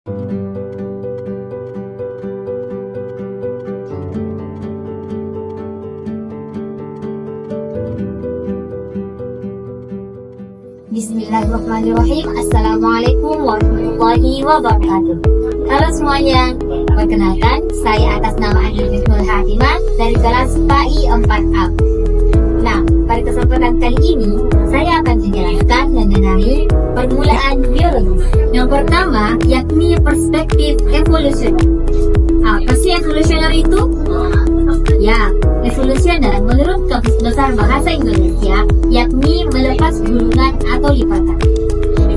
Bismillahirrahmanirrahim. Assalamualaikum warahmatullahi wabarakatuh. Halo semuanya, perkenalkan saya atas nama Andi Husnul Hatimah dari kelas PAI 4A. Nah, pada kesempatan kali ini saya akan menjelaskan mengenai permulaan biologi. Yang pertama yakni perspektif evolusioner. Apa sih evolusioner itu? Ya, evolusioner menurut Kamus Besar Bahasa Indonesia yakni melepas gulungan atau lipatan.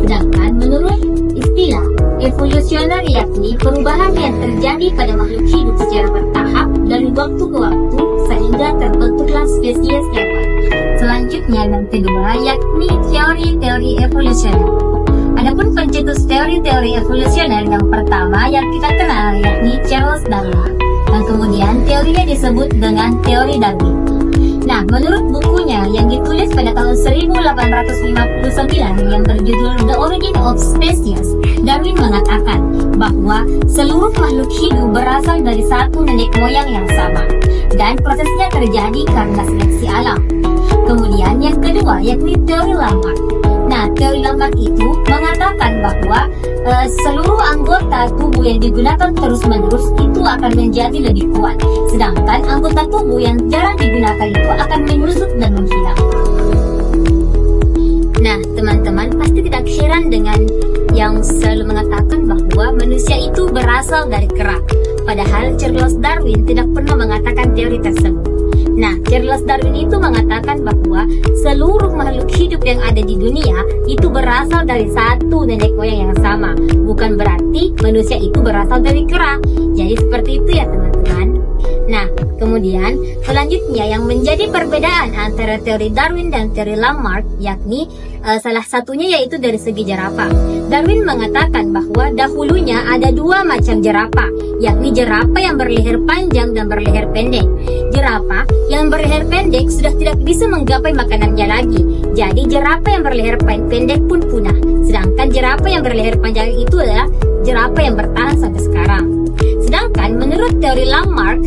Sedangkan menurut istilah evolusioner yakni perubahan yang terjadi pada makhluk hidup secara bertahap dari waktu ke waktu sehingga terbentuklah spesies hewan. Selanjutnya yang kedua yakni teori-teori evolusioner. Adapun pencetus teori-teori evolusioner yang pertama yang kita kenal yakni Charles Darwin. Dan kemudian teorinya disebut dengan teori Darwin. Nah, menurut bukunya yang ditulis pada tahun 1859 yang berjudul The Origin of Species, Darwin mengatakan bahwa seluruh makhluk hidup berasal dari satu nenek moyang yang sama dan prosesnya terjadi karena seleksi alam. Kemudian yang kedua yakni teori Lamarck. Nah, teori Lamarck itu mengatakan bahwa seluruh anggota tubuh yang digunakan terus-menerus itu akan menjadi lebih kuat, sedangkan anggota tubuh yang jarang digunakan itu akan menyusut dan menghilang. Nah, teman-teman pasti tidak heran dengan yang selalu mengatakan bahwa manusia itu berasal dari kera. Padahal Charles Darwin tidak pernah mengatakan teori tersebut. Nah, Charles Darwin itu mengatakan bahwa seluruh makhluk hidup yang ada di dunia itu berasal dari satu nenek moyang yang sama. Bukan berarti manusia itu berasal dari kera. Jadi seperti itu ya teman-teman. Nah, kemudian selanjutnya yang menjadi perbedaan antara teori Darwin dan teori Lamarck yakni salah satunya yaitu dari segi jerapah. Darwin mengatakan bahwa dahulunya ada dua macam jerapah, yakni jerapah yang berleher panjang dan berleher pendek. Jerapah yang berleher pendek sudah tidak bisa menggapai makanannya lagi, jadi jerapah yang berleher pendek pun punah. Sedangkan jerapah yang berleher panjang itu adalah jerapah yang bertahan sampai sekarang. Sedangkan menurut teori Lamarck,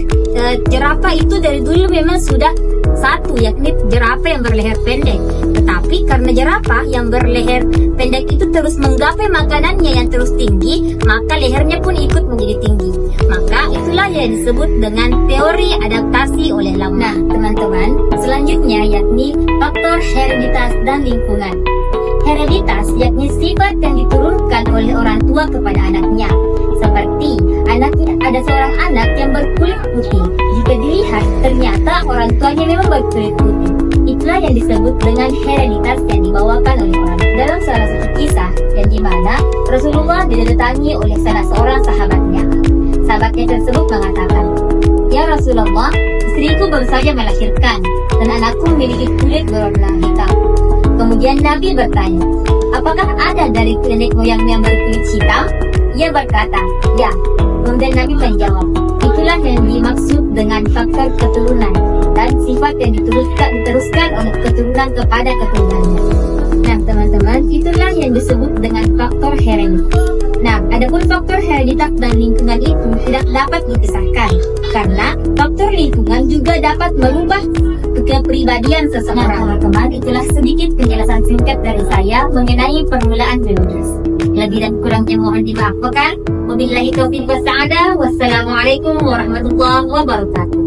jerapah itu dari dulu memang sudah satu, yakni jerapah yang berleher pendek. Tetapi karena jerapah yang berleher pendek itu terus menggapai makanannya yang terus tinggi, maka lehernya pun ikut menjadi tinggi. Maka itulah yang disebut dengan teori adaptasi oleh Lamarck. Nah, teman-teman, selanjutnya yakni faktor hereditas dan lingkungan. Hereditas yakni sifat yang diturunkan oleh orang tua kepada anaknya. Seperti anaknya ada seorang anak yang berkulit putih. Jika dilihat ternyata orang tuanya memang berkulit putih. Itulah yang disebut dengan hereditas yang dibawakan oleh orang. Dalam salah satu kisah yang dimana Rasulullah didatangi oleh salah seorang sahabatnya. Sahabatnya tersebut mengatakan, "Ya Rasulullah, istriku baru saja melahirkan dan anakku memiliki kulit berwarna hitam." Kemudian Nabi bertanya, "Apakah ada dari nenek moyang yang berkulit hitam?" Ia berkata, "Ya." Kemudian Nabi menjawab, "Itulah yang dimaksud dengan faktor keturunan dan sifat yang diteruskan oleh keturunan kepada keturunannya." Nah, teman-teman, itulah yang disebut dengan faktor hereditas. Nah, adapun faktor hereditas dan lingkungan itu tidak dapat dipisahkan karena faktor lingkungan juga dapat merubah kepribadian seseorang. Nah, teman-teman, itulah sedikit penjelasan singkat dari saya mengenai permulaan biologis. Lebih dan kurangnya mohon dimaafkan. Wabillahi taufiq wa sa'adah. Wassalamualaikum warahmatullahi wabarakatuh.